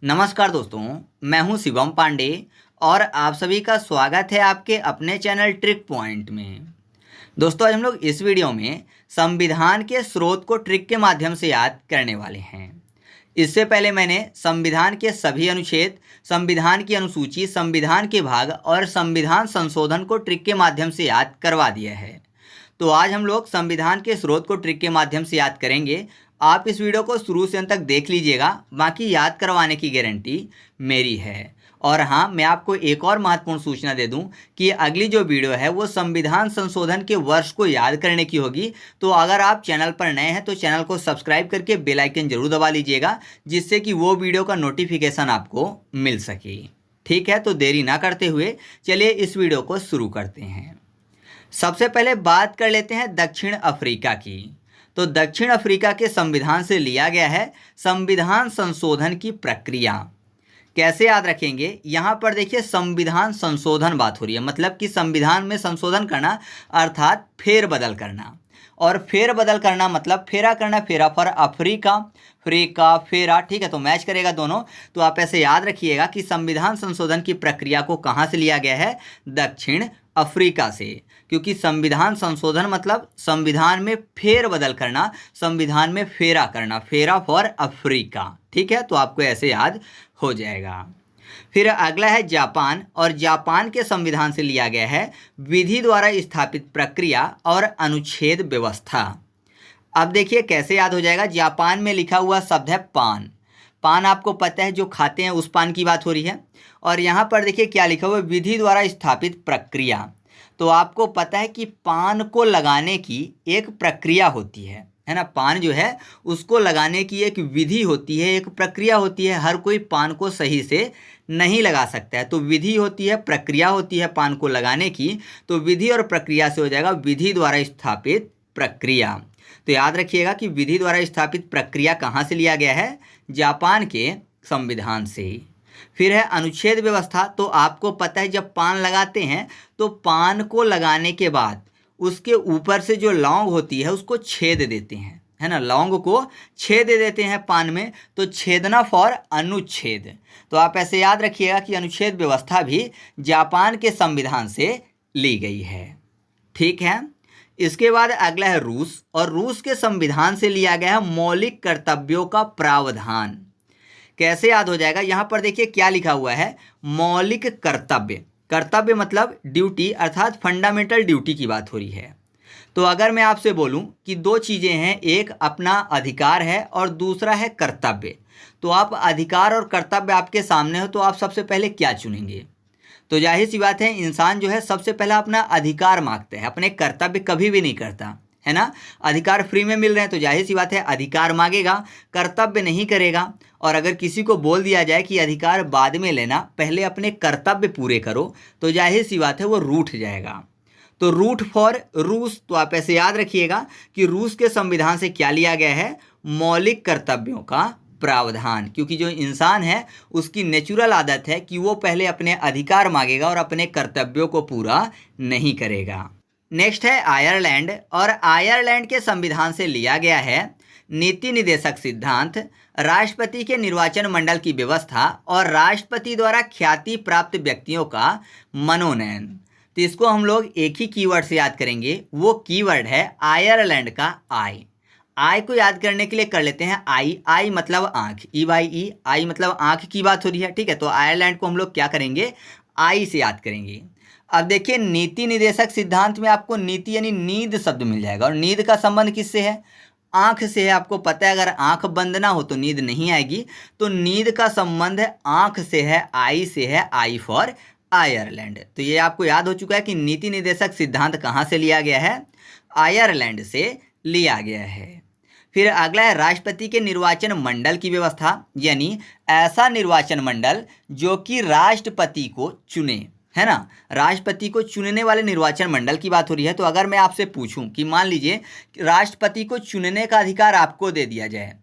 नमस्कार दोस्तों, मैं हूं शिवम पांडे और आप सभी का स्वागत है आपके अपने चैनल ट्रिक पॉइंट में। दोस्तों, आज हम लोग इस वीडियो में संविधान के स्रोत को ट्रिक के माध्यम से याद करने वाले हैं। इससे पहले मैंने संविधान के सभी अनुच्छेद, संविधान की अनुसूची, संविधान के भाग और संविधान संशोधन को ट्रिक के माध्यम से याद करवा दिया है। तो आज हम लोग संविधान के स्रोत को ट्रिक के माध्यम से याद करेंगे। आप इस वीडियो को शुरू से अंत तक देख लीजिएगा, बाकी याद करवाने की गारंटी मेरी है। और हाँ, मैं आपको एक और महत्वपूर्ण सूचना दे दूं कि अगली जो वीडियो है वो संविधान संशोधन के वर्ष को याद करने की होगी। तो अगर आप चैनल पर नए हैं तो चैनल को सब्सक्राइब करके बेल आइकन जरूर दबा लीजिएगा, जिससे कि वो वीडियो का नोटिफिकेशन आपको मिल सके। ठीक है, तो देरी ना करते हुए चलिए इस वीडियो को शुरू करते हैं। सबसे पहले बात कर लेते हैं दक्षिण अफ्रीका की। तो दक्षिण अफ्रीका के संविधान से लिया गया है संविधान संशोधन की प्रक्रिया। कैसे याद रखेंगे? यहाँ पर देखिए, संविधान संशोधन बात हो रही है, मतलब कि संविधान में संशोधन करना अर्थात फेरबदल करना। और फेरबदल करना मतलब फेरा करना, फेरा फॉर अफ्रीका, अफ्रीका फेरा। ठीक है, तो मैच करेगा दोनों। तो आप ऐसे याद रखिएगा कि संविधान संशोधन की प्रक्रिया को कहाँ से लिया गया है? दक्षिण अफ्रीका से। क्योंकि संविधान संशोधन मतलब संविधान में फेरबदल करना, संविधान में फेरा करना, फेरा फॉर अफ्रीका। ठीक है, तो आपको ऐसे याद हो जाएगा। फिर अगला है जापान, और जापान के संविधान से लिया गया है विधि द्वारा स्थापित प्रक्रिया और अनुच्छेद व्यवस्था। अब देखिए कैसे याद हो जाएगा। जापान में लिखा हुआ शब्द है पान। पान आपको पता है, जो खाते हैं उस पान की बात हो रही है। और यहाँ पर देखिए क्या लिखा हुआ है, विधि द्वारा स्थापित प्रक्रिया। तो आपको पता है कि पान को लगाने की एक प्रक्रिया होती है ना। पान जो है उसको लगाने की एक विधि होती है, एक प्रक्रिया होती है। हर कोई पान को सही से नहीं लगा सकता है, तो विधि होती है, प्रक्रिया होती है पान को लगाने की। तो विधि और प्रक्रिया से हो जाएगा विधि द्वारा स्थापित प्रक्रिया। तो याद रखिएगा कि विधि द्वारा स्थापित प्रक्रिया कहाँ से लिया गया है? जापान के संविधान से। फिर है अनुच्छेद व्यवस्था। तो आपको पता है, जब पान लगाते हैं तो पान को लगाने के बाद उसके ऊपर से जो लौंग होती है उसको छेद देते हैं, है ना। लौंग को छेद देते हैं पान में, तो छेदना फॉर अनुच्छेद। तो आप ऐसे याद रखिएगा कि अनुच्छेद व्यवस्था भी जापान के संविधान से ली गई है। ठीक है, इसके बाद अगला है रूस, और रूस के संविधान से लिया गया है मौलिक कर्तव्यों का प्रावधान। कैसे याद हो जाएगा? यहाँ पर देखिए क्या लिखा हुआ है, मौलिक कर्तव्य। कर्तव्य मतलब ड्यूटी, अर्थात फंडामेंटल ड्यूटी की बात हो रही है। तो अगर मैं आपसे बोलूं कि दो चीज़ें हैं, एक अपना अधिकार है और दूसरा है कर्तव्य, तो आप अधिकार और कर्तव्य आपके सामने हो, तो आप सबसे पहले क्या चुनेंगे? तो जाहिर सी बात है, इंसान जो है सबसे पहला अपना अधिकार मांगता है, अपने कर्तव्य कभी भी नहीं करता, है ना। अधिकार फ्री में मिल रहे हैं तो जाहिर सी बात है अधिकार मांगेगा, कर्तव्य नहीं करेगा। और अगर किसी को बोल दिया जाए कि अधिकार बाद में लेना, पहले अपने कर्तव्य पूरे करो, तो जाहिर सी बात है वो रूठ जाएगा। तो रूट फॉर रूस। तो आप ऐसे याद रखिएगा कि रूस के संविधान से क्या लिया गया है? मौलिक कर्तव्यों का प्रावधान। क्योंकि जो इंसान है उसकी नेचुरल आदत है कि वो पहले अपने अधिकार मांगेगा और अपने कर्तव्यों को पूरा नहीं करेगा। नेक्स्ट है आयरलैंड, और आयरलैंड के संविधान से लिया गया है नीति निदेशक सिद्धांत, राष्ट्रपति के निर्वाचन मंडल की व्यवस्था और राष्ट्रपति द्वारा ख्याति प्राप्त व्यक्तियों का मनोनयन। तो इसको हम लोग एक ही कीवर्ड से याद करेंगे, वो कीवर्ड है आयरलैंड का आई। आई को याद करने के लिए कर लेते हैं आई। आई मतलब आंख, ई बाई ई, आई मतलब आंख की बात हो रही है। ठीक है, तो आयरलैंड को हम लोग क्या करेंगे? आई से याद करेंगे। अब देखिए, नीति निदेशक सिद्धांत में आपको नीति यानी नींद शब्द मिल जाएगा, और नींद का संबंध किससे है? आंख से है। आपको पता है अगर आंख बंद ना हो तो नींद नहीं आएगी, तो नींद का संबंध आंख से है, आई से है, आई फॉर आयरलैंड। तो ये आपको याद हो चुका है कि नीति निदेशक सिद्धांत कहाँ से लिया गया है? आयरलैंड से लिया गया है। फिर अगला है राष्ट्रपति के निर्वाचन मंडल की व्यवस्था, यानी ऐसा निर्वाचन मंडल जो कि राष्ट्रपति को चुने, है ना। राष्ट्रपति को चुनने वाले निर्वाचन मंडल की बात हो रही है। तो अगर मैं आपसे पूछूं कि मान लीजिए राष्ट्रपति को चुनने का अधिकार आपको दे दिया जाए,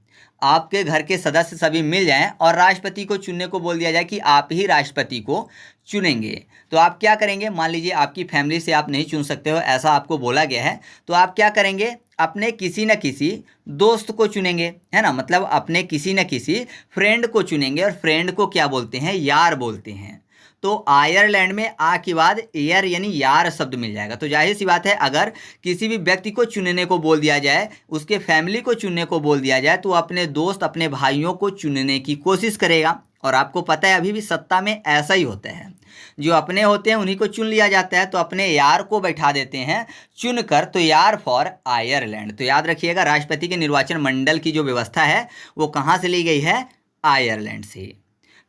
आपके घर के सदस्य सभी मिल जाएं और राष्ट्रपति को चुनने को बोल दिया जाए कि आप ही राष्ट्रपति को चुनेंगे, तो आप क्या करेंगे? मान लीजिए आपकी फैमिली से आप नहीं चुन सकते हो, ऐसा आपको बोला गया है, तो आप क्या करेंगे? अपने किसी न किसी दोस्त को चुनेंगे, है ना, मतलब अपने किसी न किसी फ्रेंड को चुनेंगे, और फ्रेंड को क्या बोलते हैं? यार बोलते हैं। तो आयरलैंड में आ के बाद एयर यानी यार शब्द मिल जाएगा। तो जाहिर सी बात है, अगर किसी भी व्यक्ति को चुनने को बोल दिया जाए, उसके फैमिली को चुनने को बोल दिया जाए, तो अपने दोस्त अपने भाइयों को चुनने की कोशिश करेगा। और आपको पता है अभी भी सत्ता में ऐसा ही होता है, जो अपने होते हैं उन्हीं को चुन लिया जाता है, तो अपने यार को बैठा देते हैं चुनकर, तो यार फॉर आयरलैंड। तो याद रखिएगा, राष्ट्रपति के निर्वाचन मंडल की जो व्यवस्था है वो कहाँ से ली गई है? आयरलैंड से।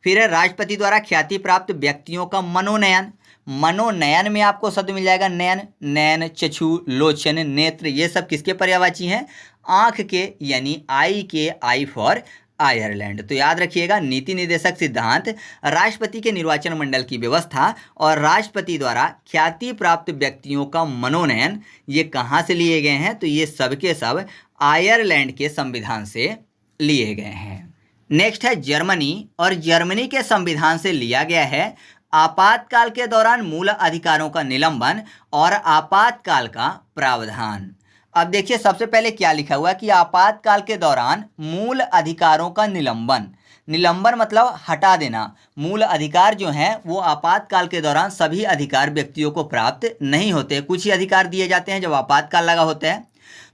फिर है राष्ट्रपति द्वारा ख्याति प्राप्त व्यक्तियों का मनोनयन। मनोनयन में आपको शब्द मिल जाएगा नयन, नैन, चक्षु, लोचन, नेत्र, ये सब किसके पर्यायवाची हैं? आंख के, यानी आई के, आई फॉर आयरलैंड। तो याद रखिएगा, नीति निर्देशक सिद्धांत, राष्ट्रपति के निर्वाचन मंडल की व्यवस्था और राष्ट्रपति द्वारा ख्याति प्राप्त व्यक्तियों का मनोनयन, ये कहाँ से लिए गए हैं? तो ये सब के सब आयरलैंड के संविधान से लिए गए हैं। नेक्स्ट है जर्मनी, और जर्मनी के संविधान से लिया गया है आपातकाल के दौरान मूल अधिकारों का निलंबन और आपातकाल का प्रावधान। अब देखिए, सबसे पहले क्या लिखा हुआ है कि आपातकाल के दौरान मूल अधिकारों का निलंबन। निलंबन मतलब हटा देना। मूल अधिकार जो हैं वो आपातकाल के दौरान सभी अधिकार व्यक्तियों को प्राप्त नहीं होते, कुछ ही अधिकार दिए जाते हैं जब आपातकाल लगा होता है।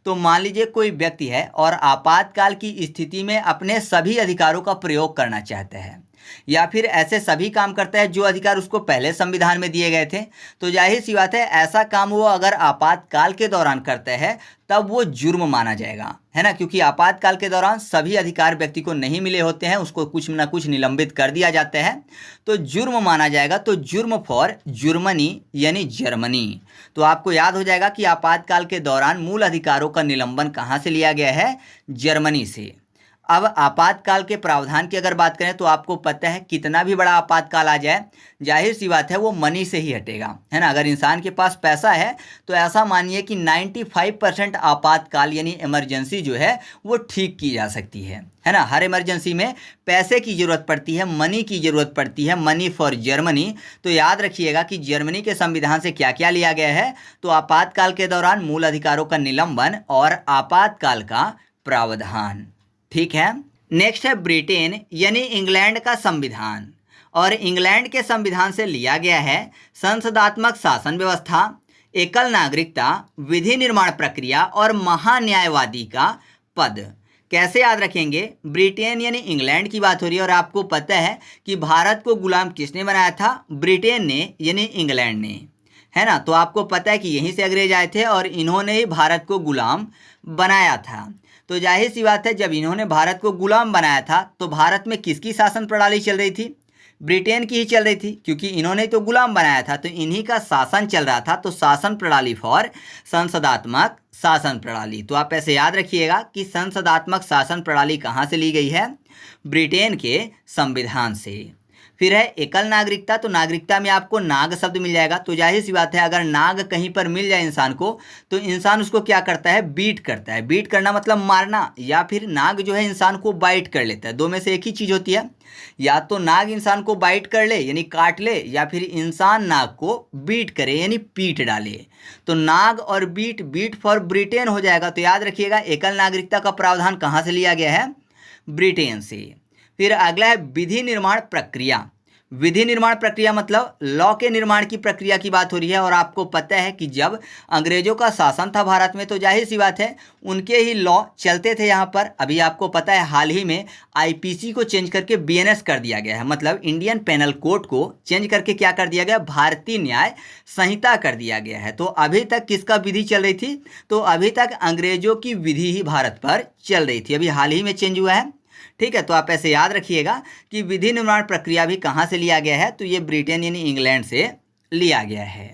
तो मान लीजिए कोई व्यक्ति है और आपातकाल की स्थिति में अपने सभी अधिकारों का प्रयोग करना चाहता है, या फिर ऐसे सभी काम करता है जो अधिकार उसको पहले संविधान में दिए गए थे, तो जाहिर सी बात है ऐसा काम वो अगर आपातकाल के दौरान करता है तब वो जुर्म माना जाएगा, है ना, क्योंकि आपातकाल के दौरान सभी अधिकार व्यक्ति को नहीं मिले होते हैं, उसको कुछ ना कुछ निलंबित कर दिया जाता है, तो जुर्म माना जाएगा। तो जुर्म फॉर जुर्मनी यानी जर्मनी। तो आपको याद हो जाएगा कि आपातकाल के दौरान मूल अधिकारों का निलंबन कहाँ से लिया गया है? जर्मनी से। अब आपातकाल के प्रावधान की अगर बात करें तो आपको पता है कितना भी बड़ा आपातकाल आ जाए, जाहिर सी बात है वो मनी से ही हटेगा, है ना। अगर इंसान के पास पैसा है तो ऐसा मानिए कि 95% आपातकाल यानी इमरजेंसी जो है वो ठीक की जा सकती है ना। हर इमरजेंसी में पैसे की ज़रूरत पड़ती है, मनी की ज़रूरत पड़ती है, मनी फॉर जर्मनी। तो याद रखिएगा कि जर्मनी के संविधान से क्या क्या लिया गया है? तो आपातकाल के दौरान मूल अधिकारों का निलंबन और आपातकाल का प्रावधान। ठीक है। नेक्स्ट है ब्रिटेन यानी इंग्लैंड का संविधान, और इंग्लैंड के संविधान से लिया गया है संसदात्मक शासन व्यवस्था, एकल नागरिकता, विधि निर्माण प्रक्रिया और महान्यायवादी का पद। कैसे याद रखेंगे? ब्रिटेन यानी इंग्लैंड की बात हो रही है, और आपको पता है कि भारत को गुलाम किसने बनाया था? ब्रिटेन ने यानी इंग्लैंड ने, है ना। तो आपको पता है कि यहीं से अंग्रेज आए थे और इन्होंने ही भारत को गुलाम बनाया था। तो जाहिर सी बात है जब इन्होंने भारत को गुलाम बनाया था तो भारत में किसकी शासन प्रणाली चल रही थी? ब्रिटेन की ही चल रही थी, क्योंकि इन्होंने तो गुलाम बनाया था, तो इन्हीं का शासन चल रहा था। तो शासन प्रणाली फॉर संसदात्मक शासन प्रणाली। तो आप ऐसे याद रखिएगा कि संसदात्मक शासन प्रणाली कहाँ से ली गई है? ब्रिटेन के संविधान से। फिर है एकल नागरिकता, तो नागरिकता में आपको नाग शब्द मिल जाएगा। तो जाहिर सी बात है अगर नाग कहीं पर मिल जाए इंसान को तो इंसान उसको क्या करता है? बीट करता है। बीट करना मतलब मारना, या फिर नाग जो है इंसान को बाइट कर लेता है। दो में से एक ही चीज़ होती है, या तो नाग इंसान को बाइट कर ले यानी काट ले, या फिर इंसान नाग को बीट करे यानी पीट डाले। तो नाग और बीट, बीट फॉर ब्रिटेन हो जाएगा। तो याद रखिएगा एकल नागरिकता का प्रावधान कहाँ से लिया गया है? ब्रिटेन से। फिर अगला है विधि निर्माण प्रक्रिया। विधि निर्माण प्रक्रिया मतलब लॉ के निर्माण की प्रक्रिया की बात हो रही है। और आपको पता है कि जब अंग्रेजों का शासन था भारत में तो जाहिर सी बात है उनके ही लॉ चलते थे यहाँ पर। अभी आपको पता है हाल ही में आईपीसी को चेंज करके बीएनएस कर दिया गया है, मतलब इंडियन पेनल कोड को चेंज करके क्या कर दिया गया? भारतीय न्याय संहिता कर दिया गया है। तो अभी तक किसका विधि चल रही थी? तो अभी तक अंग्रेजों की विधि ही भारत पर चल रही थी, अभी हाल ही में चेंज हुआ है। ठीक है, तो आप ऐसे याद रखिएगा कि विधि निर्माण प्रक्रिया भी कहाँ से लिया गया है? तो ये ब्रिटेन यानी इंग्लैंड से लिया गया है।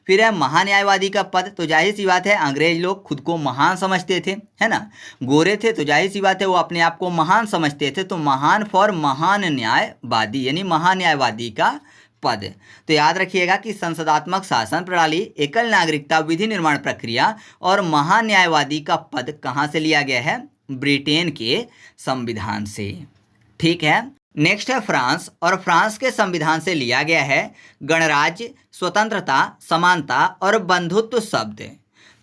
फिर है महान्यायवादी का पद। तो जाहिर सी बात है अंग्रेज लोग खुद को महान समझते थे, है ना। गोरे थे तो जाहिर सी बात है वो अपने आप को महान समझते थे। तो महान फॉर महान न्यायवादी यानी महान्यायवादी का पद। तो याद रखिएगा कि संसदात्मक शासन प्रणाली, एकल नागरिकता, विधि निर्माण प्रक्रिया और महान्यायवादी का पद कहाँ से लिया गया है? ब्रिटेन के संविधान से। ठीक है, नेक्स्ट है फ्रांस, और फ्रांस के संविधान से लिया गया है गणराज्य, स्वतंत्रता, समानता और बंधुत्व शब्द।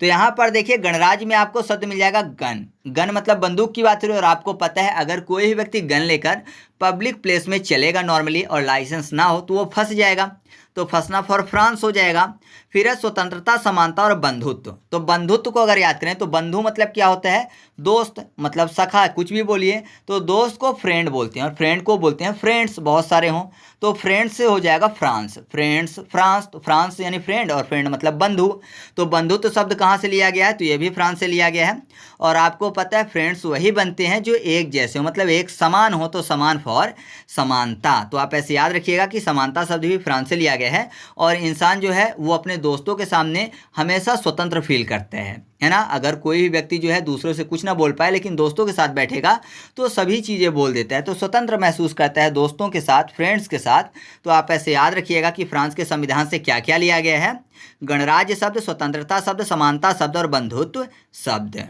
तो यहाँ पर देखिए गणराज्य में आपको शब्द मिल जाएगा गन। गन मतलब बंदूक की बात हो रही है, और आपको पता है अगर कोई भी व्यक्ति गन लेकर पब्लिक प्लेस में चलेगा नॉर्मली और लाइसेंस ना हो तो वो फंस जाएगा, तो फंसना फॉर फ्रांस हो जाएगा। फिर है स्वतंत्रता, समानता और बंधुत्व। तो बंधुत्व को अगर याद करें तो बंधु मतलब क्या होता है, दोस्त, मतलब सखा, कुछ भी बोलिए। तो दोस्त को फ्रेंड बोलते हैं और फ्रेंड को बोलते हैं फ्रेंड्स, बहुत सारे हों तो फ्रेंड्स से हो जाएगा फ्रांस, फ्रेंड्स फ्रांस। तो फ्रांस यानी फ्रेंड और फ्रेंड मतलब बंधु। तो बंधुत्व शब्द कहाँ से लिया गया है, तो ये भी फ्रांस से लिया गया है। और आपको पता है फ्रेंड्स वही बनते हैं जो एक जैसे हो, मतलब एक समान हो, तो समान फॉर समानता। तो आप ऐसे याद रखिएगा कि समानता शब्द भी फ्रांस से लिया गया है। और इंसान जो है वो अपने दोस्तों के सामने हमेशा स्वतंत्र फील करता है ना। अगर कोई भी व्यक्ति जो है दूसरों से कुछ ना बोल पाए लेकिन दोस्तों के साथ बैठेगा तो सभी चीज़ें बोल देता है, तो स्वतंत्र महसूस करता है दोस्तों के साथ, फ्रेंड्स के साथ। तो आप ऐसे याद रखिएगा कि फ्रांस के संविधान से क्या क्या लिया गया है, गणराज्य शब्द, स्वतंत्रता शब्द, समानता शब्द और बंधुत्व शब्द।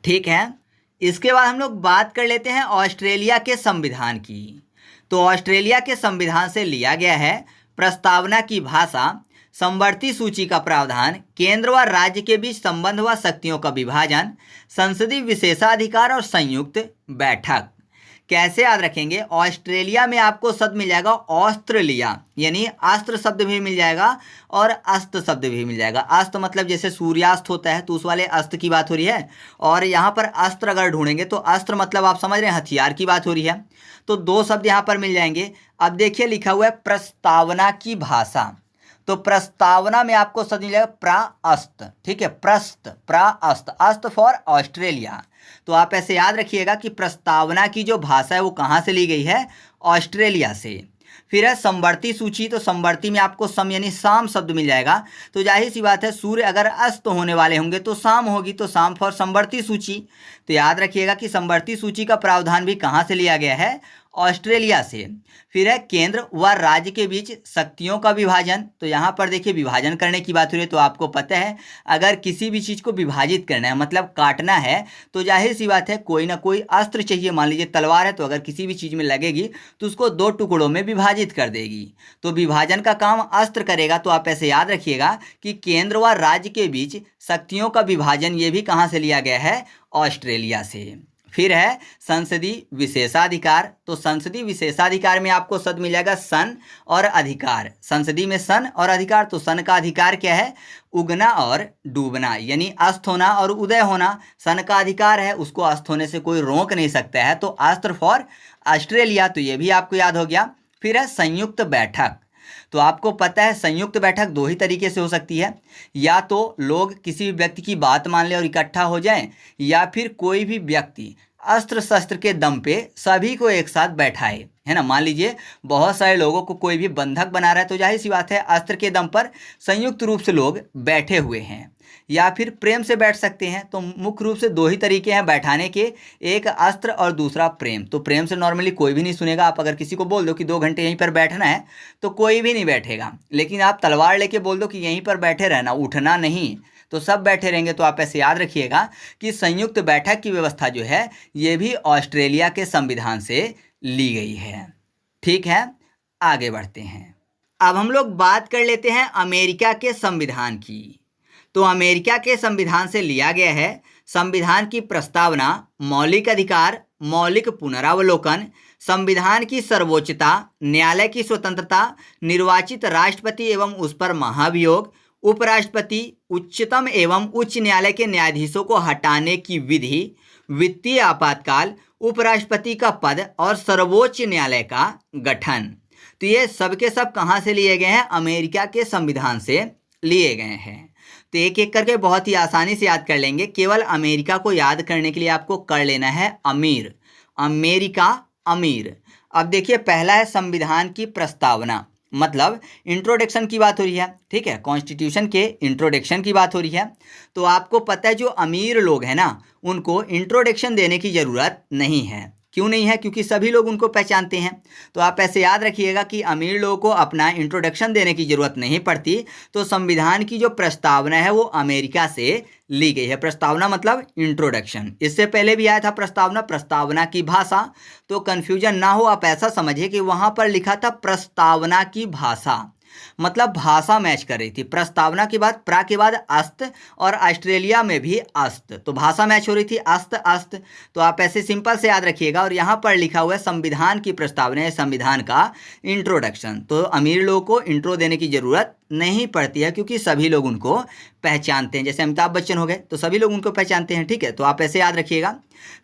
ठीक है, इसके बाद हम लोग बात कर लेते हैं ऑस्ट्रेलिया के संविधान की। तो ऑस्ट्रेलिया के संविधान से लिया गया है प्रस्तावना की भाषा, समवर्ती सूची का प्रावधान, केंद्र व राज्य के बीच संबंध व शक्तियों का विभाजन, संसदीय विशेषाधिकार और संयुक्त बैठक। कैसे याद रखेंगे, ऑस्ट्रेलिया में आपको शब्द मिल जाएगा ऑस्ट्रेलिया, यानी अस्त्र शब्द भी मिल जाएगा और अस्त शब्द भी मिल जाएगा। अस्त मतलब जैसे सूर्यास्त होता है तो उस वाले अस्त की बात हो रही है, और यहाँ पर अस्त्र अगर ढूंढेंगे तो अस्त्र मतलब आप समझ रहे हैं हथियार की बात हो रही है। तो दो शब्द यहाँ पर मिल जाएंगे। अब देखिए लिखा हुआ है प्रस्तावना की भाषा, तो प्रस्तावना में आपको शब्द मिल जाएगा प्राअस्त। ठीक है, प्रस्त, प्राअस्त, अस्त फॉर ऑस्ट्रेलिया। तो आप ऐसे याद रखिएगा कि प्रस्तावना की जो भाषा है वो कहाँ से ली गई है, ऑस्ट्रेलिया से। फिर है समवर्ती सूची, तो समवर्ती में आपको सम यानी शाम शब्द मिल जाएगा। तो जाहिर सी बात है सूर्य अगर अस्त होने वाले होंगे तो शाम होगी, तो शाम फॉर समवर्ती सूची। तो याद रखिएगा कि समवर्ती सूची का प्रावधान भी कहाँ से लिया गया है, ऑस्ट्रेलिया से। फिर है केंद्र व राज्य के बीच शक्तियों का विभाजन। तो यहाँ पर देखिए विभाजन करने की बात हो रही है, तो आपको पता है अगर किसी भी चीज़ को विभाजित करना है मतलब काटना है तो जाहिर सी बात है कोई ना कोई अस्त्र चाहिए। मान लीजिए तलवार है तो अगर किसी भी चीज़ में लगेगी तो उसको दो टुकड़ों में विभाजित कर देगी, तो विभाजन का काम अस्त्र करेगा। तो आप ऐसे याद रखिएगा कि केंद्र व राज्य के बीच शक्तियों का विभाजन, ये भी कहाँ से लिया गया है, ऑस्ट्रेलिया से। फिर है संसदीय विशेषाधिकार, तो संसदीय विशेषाधिकार में आपको शब्द मिल जाएगा सन और अधिकार। संसदीय में सन और अधिकार, तो सन का अधिकार क्या है, उगना और डूबना, यानी अस्त होना और उदय होना। सन का अधिकार है, उसको अस्त होने से कोई रोक नहीं सकता है, तो अस्त्र फॉर ऑस्ट्रेलिया। तो ये भी आपको याद हो गया। फिर है संयुक्त बैठक, तो आपको पता है संयुक्त बैठक दो ही तरीके से हो सकती है, या तो लोग किसी व्यक्ति की बात मान ले और इकट्ठा हो जाएं, या फिर कोई भी व्यक्ति अस्त्र शस्त्र के दम पे सभी को एक साथ बैठाए, है ना। मान लीजिए बहुत सारे लोगों को कोई भी बंधक बना रहा है, तो जाहिर सी बात है अस्त्र के दम पर संयुक्त रूप से लोग बैठे हुए हैं, या फिर प्रेम से बैठ सकते हैं। तो मुख्य रूप से दो ही तरीके हैं बैठाने के, एक अस्त्र और दूसरा प्रेम। तो प्रेम से नॉर्मली कोई भी नहीं सुनेगा। आप अगर किसी को बोल दो कि 2 घंटे यहीं पर बैठना है तो कोई भी नहीं बैठेगा, लेकिन आप तलवार लेके बोल दो कि यहीं पर बैठे रहना, उठना नहीं, तो सब बैठे रहेंगे। तो आप ऐसे याद रखिएगा कि संयुक्त बैठक की व्यवस्था जो है ये भी ऑस्ट्रेलिया के संविधान से ली गई है। ठीक है, आगे बढ़ते हैं। अब हम लोग बात कर लेते हैं अमेरिका के संविधान की। तो अमेरिका के संविधान से लिया गया है संविधान की प्रस्तावना, मौलिक अधिकार, मौलिक पुनरावलोकन, संविधान की सर्वोच्चता, न्यायालय की स्वतंत्रता, निर्वाचित राष्ट्रपति एवं उस पर महाभियोग, उपराष्ट्रपति, उच्चतम एवं उच्च न्यायालय के न्यायाधीशों को हटाने की विधि, वित्तीय आपातकाल, उपराष्ट्रपति का पद और सर्वोच्च न्यायालय का गठन। तो ये सब के सब कहाँ से लिए गए हैं, अमेरिका के संविधान से लिए गए हैं। तो एक एक करके बहुत ही आसानी से याद कर लेंगे। केवल अमेरिका को याद करने के लिए आपको कर लेना है अमीर, अमेरिका अमीर। अब देखिए पहला है संविधान की प्रस्तावना, मतलब इंट्रोडक्शन की बात हो रही है, ठीक है, कॉन्स्टिट्यूशन के इंट्रोडक्शन की बात हो रही है। तो आपको पता है जो अमीर लोग हैं ना उनको इंट्रोडक्शन देने की ज़रूरत नहीं है, क्यों नहीं है? क्योंकि सभी लोग उनको पहचानते हैं। तो आप ऐसे याद रखिएगा कि अमीर लोगों को अपना इंट्रोडक्शन देने की जरूरत नहीं पड़ती। तो संविधान की जो प्रस्तावना है वो अमेरिका से ली गई है। प्रस्तावना मतलब इंट्रोडक्शन। इससे पहले भी आया था प्रस्तावना, प्रस्तावना की भाषा। तो कंफ्यूजन ना हो, आप ऐसा समझिए कि वहां पर लिखा था प्रस्तावना की भाषा, मतलब भाषा मैच कर रही थी। प्रस्तावना के बाद प्रा के बाद अस्त, और ऑस्ट्रेलिया में भी अस्त, तो भाषा मैच हो रही थी, अस्त अस्त। तो आप ऐसे सिंपल से याद रखिएगा। और यहाँ पर लिखा हुआ है संविधान की प्रस्तावना है, संविधान का इंट्रोडक्शन। तो अमीर लोगों को इंट्रो देने की जरूरत नहीं पड़ती है, क्योंकि सभी लोग उनको पहचानते हैं। जैसे अमिताभ बच्चन हो गए तो सभी लोग उनको पहचानते हैं। ठीक है, तो आप ऐसे याद रखिएगा।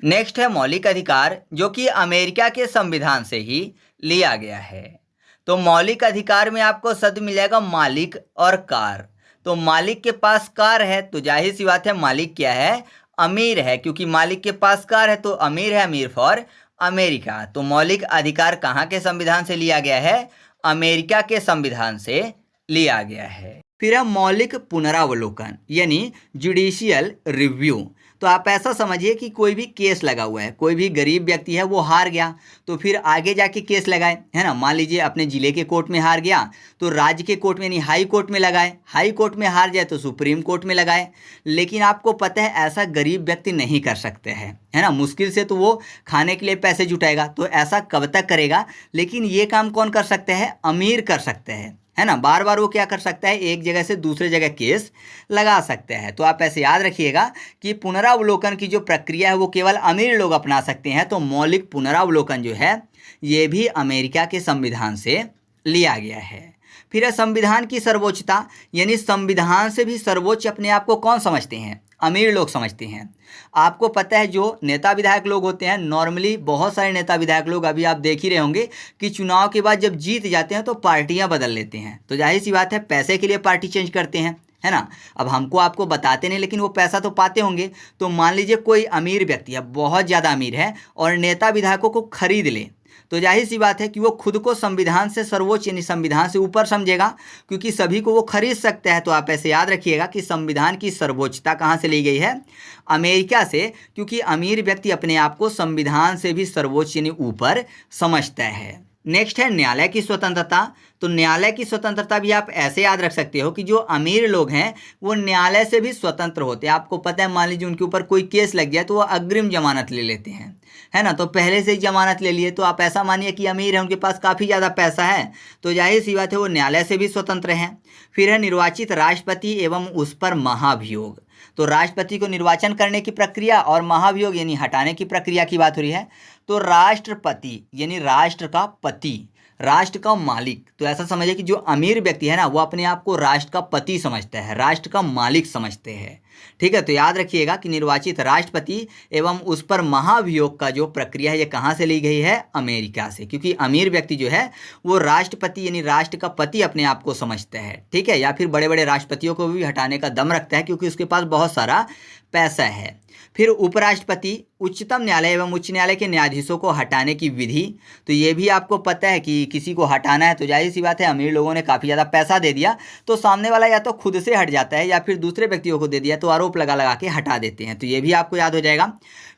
नेक्स्ट है मौलिक अधिकार, जो कि अमेरिका के संविधान से ही लिया गया है। तो मौलिक अधिकार में आपको शब्द मिल जाएगा मालिक और कार। तो मालिक के पास कार है तो जाहिर सी बात है मालिक क्या है? अमीर है, क्योंकि मालिक के पास कार है तो अमीर है, अमीर फॉर अमेरिका। तो मौलिक अधिकार कहाँ के संविधान से लिया गया है? अमेरिका के संविधान से लिया गया है। फिर है मौलिक पुनरावलोकन, यानी जुडिशियल रिव्यू। तो आप ऐसा समझिए कि कोई भी केस लगा हुआ है, कोई भी गरीब व्यक्ति है वो हार गया, तो फिर आगे जाके केस लगाए, है ना। मान लीजिए अपने जिले के कोर्ट में हार गया तो राज्य के कोर्ट में यानी हाई कोर्ट में लगाए, हाई कोर्ट में हार जाए तो सुप्रीम कोर्ट में लगाए। लेकिन आपको पता है ऐसा गरीब व्यक्ति नहीं कर सकते हैं, है ना। मुश्किल से तो वो खाने के लिए पैसे जुटाएगा, तो ऐसा कब तक करेगा। लेकिन ये काम कौन कर सकते हैं? अमीर कर सकते हैं, है ना। बार बार वो क्या कर सकता है? एक जगह से दूसरे जगह केस लगा सकते हैं। तो आप ऐसे याद रखिएगा कि पुनरावलोकन की जो प्रक्रिया है वो केवल अमीर लोग अपना सकते हैं। तो मौलिक पुनरावलोकन जो है ये भी अमेरिका के संविधान से लिया गया है। फिर है संविधान की सर्वोच्चता, यानी संविधान से भी सर्वोच्च अपने आप को कौन समझते हैं? अमीर लोग समझते हैं। आपको पता है जो नेता विधायक लोग होते हैं, नॉर्मली बहुत सारे नेता विधायक लोग, अभी आप देख ही रहे होंगे कि चुनाव के बाद जब जीत जाते हैं तो पार्टियां बदल लेते हैं। तो जाहिर सी बात है पैसे के लिए पार्टी चेंज करते हैं, है ना। अब हमको आपको बताते नहीं, लेकिन वो पैसा तो पाते होंगे। तो मान लीजिए कोई अमीर व्यक्ति है, बहुत ज़्यादा अमीर है, और नेता विधायकों को खरीद ले, तो जाहिर सी बात है कि वो खुद को संविधान से सर्वोच्च यानी संविधान से ऊपर समझेगा, क्योंकि सभी को वो खरीद सकता है। तो आप ऐसे याद रखिएगा कि संविधान की सर्वोच्चता कहाँ से ली गई है? अमेरिका से, क्योंकि अमीर व्यक्ति अपने आप को संविधान से भी सर्वोच्च यानी ऊपर समझता है। नेक्स्ट है न्यायालय की स्वतंत्रता। तो न्यायालय की स्वतंत्रता भी आप ऐसे याद रख सकते हो कि जो अमीर लोग हैं वो न्यायालय से भी स्वतंत्र होते हैं। आपको पता है मान लीजिए उनके ऊपर कोई केस लग गया तो वो अग्रिम जमानत ले लेते हैं, है ना। तो पहले से ही जमानत ले लिए, तो आप ऐसा मानिए कि अमीर है, उनके पास काफ़ी ज़्यादा पैसा है, तो जाहिर सी बात है वो न्यायालय से भी स्वतंत्र हैं। फिर है निर्वाचित राष्ट्रपति एवं उस पर महाभियोग। तो राष्ट्रपति को निर्वाचन करने की प्रक्रिया और महाभियोग यानी हटाने की प्रक्रिया की बात हो रही है। तो राष्ट्रपति यानी राष्ट्र का पति, राष्ट्र का मालिक। तो ऐसा समझिए कि जो अमीर व्यक्ति है ना वो अपने आप को राष्ट्र का पति समझता है, राष्ट्र का मालिक समझते हैं। ठीक है, तो याद रखिएगा कि निर्वाचित राष्ट्रपति एवं उस पर महाभियोग का जो प्रक्रिया है ये कहाँ से ली गई है? अमेरिका से, क्योंकि अमीर व्यक्ति जो है वो राष्ट्रपति यानी राष्ट्र का पति अपने आप को समझता है। ठीक है, या फिर बड़े बड़े राष्ट्रपतियों को भी हटाने का दम रखता है, क्योंकि उसके पास बहुत सारा पैसा है। फिर उपराष्ट्रपति, उच्चतम न्यायालय एवं उच्च न्यायालय के न्यायाधीशों को हटाने की विधि। तो ये भी आपको पता है कि किसी को हटाना है तो जाहिर सी बात है अमीर लोगों ने काफ़ी ज़्यादा पैसा दे दिया तो सामने वाला या तो खुद से हट जाता है या फिर दूसरे व्यक्तियों को दे दिया तो आरोप लगा लगा के हटा देते हैं। तो ये भी आपको याद हो जाएगा।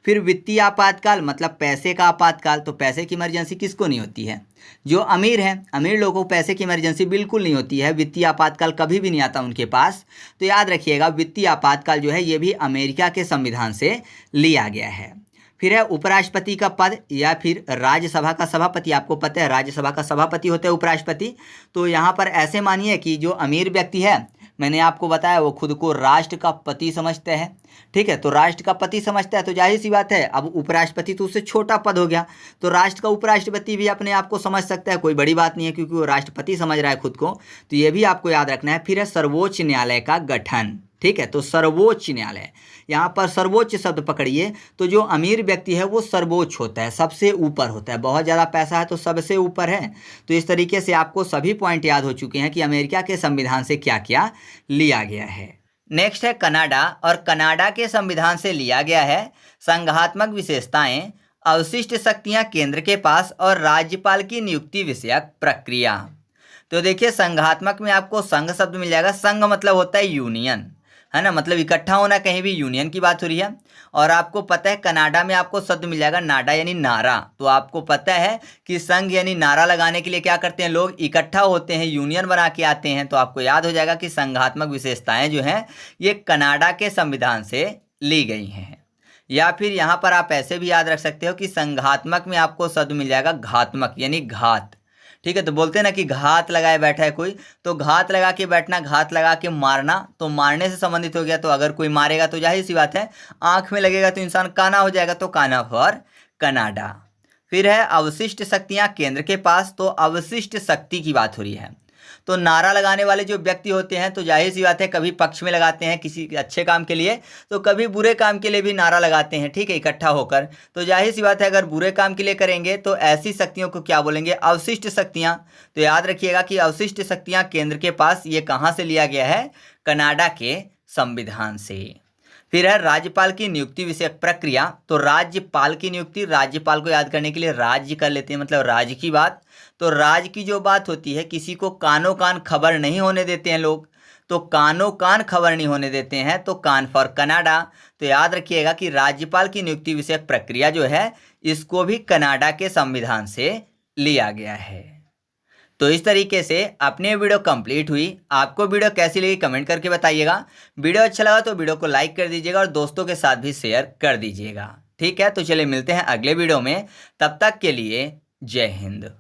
फिर वित्तीय आपातकाल मतलब पैसे का आपातकाल। तो पैसे की इमरजेंसी किसको नहीं होती है? जो अमीर हैं, अमीर लोगों को पैसे की इमरजेंसी बिल्कुल नहीं होती है, वित्तीय आपातकाल कभी भी नहीं आता उनके पास। तो याद रखिएगा वित्तीय आपातकाल जो है ये भी अमेरिका के संविधान से लिया गया है। फिर है उपराष्ट्रपति का पद या फिर राज्यसभा का सभापति। आपको पता है राज्यसभा का सभापति होता है उपराष्ट्रपति। तो यहाँ पर ऐसे मानिए कि जो अमीर व्यक्ति है, मैंने आपको बताया वो खुद को राष्ट्र का पति समझते हैं। ठीक है, तो राष्ट्र का पति समझता है तो जाहिर सी बात है अब उपराष्ट्रपति तो उससे छोटा पद हो गया, तो राष्ट्र का उपराष्ट्रपति भी अपने आप को समझ सकता है, कोई बड़ी बात नहीं है क्योंकि वो राष्ट्रपति समझ रहा है खुद को। तो ये भी आपको याद रखना है। फिर है सर्वोच्च न्यायालय का गठन। ठीक है, तो सर्वोच्च न्यायालय, यहाँ पर सर्वोच्च शब्द पकड़िए तो जो अमीर व्यक्ति है वो सर्वोच्च होता है, सबसे ऊपर होता है, बहुत ज़्यादा पैसा है तो सबसे ऊपर है। तो इस तरीके से आपको सभी पॉइंट याद हो चुके हैं कि अमेरिका के संविधान से क्या क्या लिया गया है। नेक्स्ट है कनाडा, और कनाडा के संविधान से लिया गया है संघात्मक विशेषताएं, अवशिष्ट शक्तियां केंद्र के पास और राज्यपाल की नियुक्ति विषयक प्रक्रिया। तो देखिए संघात्मक में आपको संघ शब्द मिल जाएगा। संघ मतलब होता है यूनियन, है ना, मतलब इकट्ठा होना, कहीं भी यूनियन की बात हो रही है। और आपको पता है कनाडा में आपको शब्द मिल जाएगा नाडा यानी नारा। तो आपको पता है कि संघ यानी नारा लगाने के लिए क्या करते हैं, लोग इकट्ठा होते हैं, यूनियन बना के आते हैं। तो आपको याद हो जाएगा कि संघात्मक विशेषताएं जो हैं ये कनाडा के संविधान से ली गई हैं। या फिर यहाँ पर आप ऐसे भी याद रख सकते हो कि संघात्मक में आपको शब्द मिल जाएगा घात्मक यानी घात। ठीक है, तो बोलते हैं ना कि घात लगाए बैठा है कोई, तो घात लगा के बैठना, घात लगा के मारना, तो मारने से संबंधित हो गया। तो अगर कोई मारेगा तो जाहिर सी बात है आंख में लगेगा तो इंसान काना हो जाएगा, तो काना फॉर कनाडा। फिर है अवशिष्ट शक्तियां केंद्र के पास, तो अवशिष्ट शक्ति की बात हो रही है। तो नारा लगाने वाले जो व्यक्ति होते हैं तो जाहिर सी बात है कभी पक्ष में लगाते हैं किसी अच्छे काम के लिए, तो कभी बुरे काम के लिए भी नारा लगाते हैं, ठीक है, इकट्ठा होकर। तो जाहिर सी बात है अगर बुरे काम के लिए करेंगे तो ऐसी शक्तियों को क्या बोलेंगे, अवशिष्ट शक्तियां। तो याद रखिएगा कि अवशिष्ट शक्तियां केंद्र के पास, ये कहाँ से लिया गया है, कनाडा के संविधान से। फिर है राज्यपाल की नियुक्ति विषयक प्रक्रिया। तो राज्यपाल की नियुक्ति, राज्यपाल को याद करने के लिए राज्य कर लेते हैं, मतलब राज्य की बात। तो राज्य की जो बात होती है, किसी को कानो कान खबर नहीं होने देते हैं लोग, तो कानो कान खबर नहीं होने देते हैं, तो कान फॉर कनाडा। तो याद रखिएगा कि राज्यपाल की नियुक्ति विषयक प्रक्रिया जो है इसको भी कनाडा के संविधान से लिया गया है। तो इस तरीके से अपनी वीडियो कंप्लीट हुई। आपको वीडियो कैसी लगी कमेंट करके बताइएगा। वीडियो अच्छा लगा तो वीडियो को लाइक कर दीजिएगा और दोस्तों के साथ भी शेयर कर दीजिएगा। ठीक है, तो चलिए मिलते हैं अगले वीडियो में, तब तक के लिए जय हिंद।